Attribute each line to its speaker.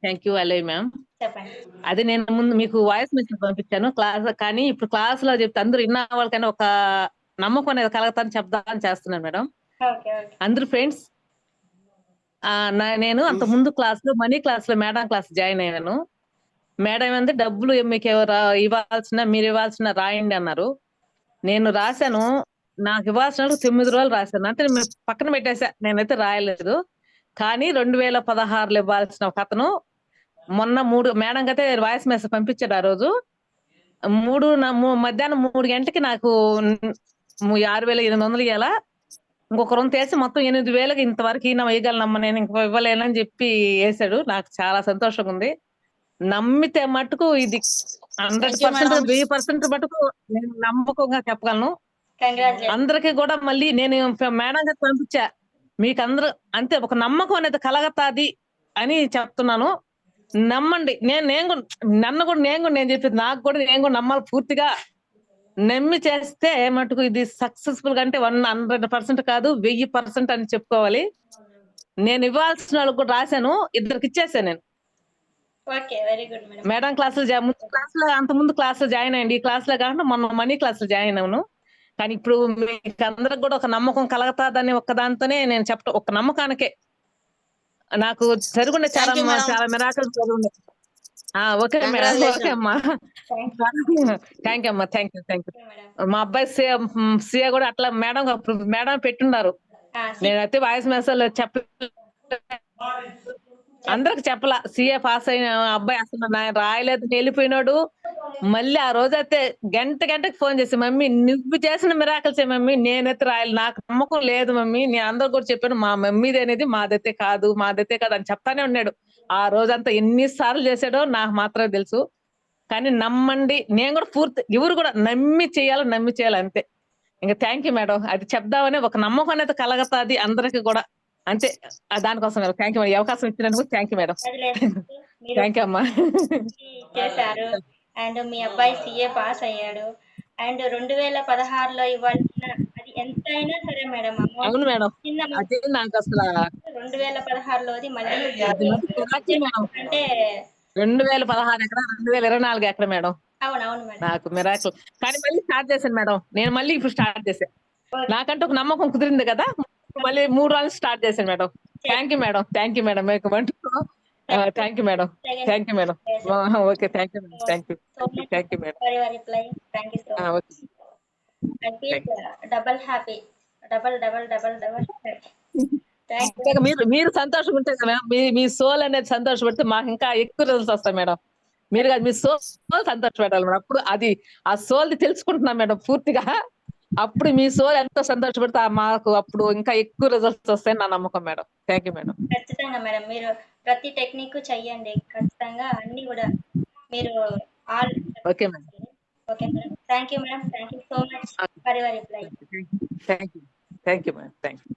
Speaker 1: Thank you. I love you ma'am.
Speaker 2: చెప్పండి.
Speaker 1: అదే నేను ముందు మీకు వాయిస్ మెసేజ్ పంపించాను క్లాస్, కానీ ఇప్పుడు క్లాస్ లో చెప్తే అందరూ విన్న వాళ్ళకైనా ఒక నమ్మకం అనేది కలగతాన్ని చెప్దామని చేస్తున్నాను మేడం.
Speaker 2: Okay okay.
Speaker 1: అందరూ ఫ్రెండ్స్, నేను అంత ముందు క్లాస్ లో మనీ క్లాస్ లో మేడం క్లాస్ జాయిన్ అయ్యాను. మేడం అంటే డబ్బులు మీకు ఎవరు ఇవ్వాల్సిన మీరు ఇవ్వాల్సిన రాయండి అన్నారు. నేను రాశాను. నాకు ఇవ్వాల్సిన 9 రోజులు రాశాను. అంటే పక్కన పెట్టేసా, నేనైతే రాయలేదు. కానీ 2016లో ఇవ్వాల్సిన ఒక అతను మొన్న 3 మేడం అయితే వాయిస్ మెసేజ్ పంపించాడు. ఆ రోజు మధ్యాహ్నం 3 గంటలకి నాకు 6,800 ఇవ్వాలా, ఇంకొక రొంత వేసి మొత్తం 8,000కి ఇంతవరకు ఈయన వేయగలనమ్మా, నేను ఇంక ఇవ్వలేనని చెప్పి వేసాడు. నాకు చాలా సంతోషంగా ఉంది. నమ్మితే మటుకు ఇది 100%, 1000% మటుకు నేను నమ్మకంగా చెప్పగలను. అందరికి కూడా మళ్ళీ నేను మేడం గారికి పంపించా, మీకందరూ అంతే ఒక నమ్మకం అనేది కలగతాది అని చెప్తున్నాను. నమ్మండి. నేను కూడా చెప్పేది, నాకు కూడా నేను కూడా నమ్మాలి పూర్తిగా. నమ్మి చేస్తే మటుకు ఇది సక్సెస్ఫుల్ గా, అంటే 100% కాదు 1000% అని చెప్పుకోవాలి. నేను ఇవ్వాల్సిన వాళ్ళకి కూడా రాశాను, ఇద్దరికి ఇచ్చేసాను నేను. మేడం క్లాస్ లో అంత ముందు క్లాస్ లో జాయిన్ అయ్యండి. ఈ క్లాస్ లో కాకుండా మొన్న మనీ క్లాస్ లో జాయిన్ అవ్వను. కానీ ఇప్పుడు మీకు అందరికి కూడా ఒక నమ్మకం కలగతాదని ఒక్కదాంతోనే నేను చెప్పడం, ఒక నమ్మకానికే నాకు జరుగుండే చాలా మిరాకిల్స్ జరుగుండే. ఓకే మేడం, ఓకే అమ్మా, థ్యాంక్ యూ అమ్మా, థ్యాంక్ యూ. మా అబ్బాయి సిఏ కూడా అట్లా మేడం పెట్టున్నారు. నేనైతే వాయిస్ మెసేజ్ అందరికి చెప్పలా. సిఏ పాస్ అయిన అబ్బాయి అసలు రాయలేదు, వెళ్ళిపోయినాడు. మళ్ళీ ఆ రోజైతే గంటకి ఫోన్ చేసి, మమ్మీ నువ్వు చేసిన మిరాకిల్స్ మమ్మీ, నేనైతే రాయాలి, నాకు నమ్మకం లేదు మమ్మీ, నేను అందరు కూడా చెప్పాను, మా మమ్మీది అనేది మాదైతే కాదు అని చెప్తానే ఉన్నాడు. ఆ రోజంతా ఎన్నిసార్లు చేశాడో నాకు మాత్రమే తెలుసు. కానీ నమ్మండి, నేను కూడా ఎవరు కూడా నమ్మి చేయాలి అంతే. ఇంకా థ్యాంక్ యూ మేడం, అది చెప్దామని ఒక నమ్మకం అనేది కలగతాది అందరికి కూడా, అంతే. దానికోసం థ్యాంక్ యూ మేడం, అవకాశం ఇచ్చినందుకు thank you madam. Thank you అమ్మా.
Speaker 2: చేశారు అండ్ మీ అబ్బాయి సిఏ పాస్ అయ్యాడు. అండ్ 2016లో ఇవ్వాల్సిన అది ఎంతైనా సరే మేడం,
Speaker 1: అవును మేడం, అదే నాకు అసలు
Speaker 2: 2016లోది మళ్ళీ అంటే
Speaker 1: 2016 ఎక్కడ, 2024 ఎక్కడ మేడం.
Speaker 2: అవునవును మేడం.
Speaker 1: నాకు మిరాకిల్. కానీ మళ్ళీ స్టార్ట్ చేశాను మేడం, నేను మళ్ళీ ఇప్పుడు స్టార్ట్ చేశాను. నాకంటే ఒక నమ్మకం కుదిరింది కదా, మళ్ళీ 3 రోజులు స్టార్ట్ చేశాను madam. Thank you madam, thank you madam. Thank you madam, thank you madam. Okay, thank you madam, thank you, thank you madam.
Speaker 2: Double happy, double
Speaker 1: మీరు సంతోషంగా ఉంటే కదా, మీ సోల్ అనేది సంతోషపడితే మాకు ఇంకా ఎక్కువ రిజల్ట్స్ వస్తాయి మేడం. మీరు కాదు, మీ సోల్ సంతోషపెట్టాలి మేడం. అప్పుడు అది ఆ సోల్ తెలుసుకుంటున్నాం మేడం పూర్తిగా. అప్పుడు మీ సోల్ ఎంతో సంతోషపడితే మాకు అప్పుడు ఇంకా ఎక్కువ రిజల్ట్స్ వస్తాయని నా నమ్మకం మేడం. Thank you madam.
Speaker 2: ఖచ్చితంగా మేడం, మీరు ప్రతి టెక్నిక్ చెయ్యండి, ఖచ్చితంగా అన్ని కూడా మీరు
Speaker 1: okay madam.
Speaker 2: Okay madam, thank you madam, thank you so much for your reply.
Speaker 1: Thank you madam, thank you.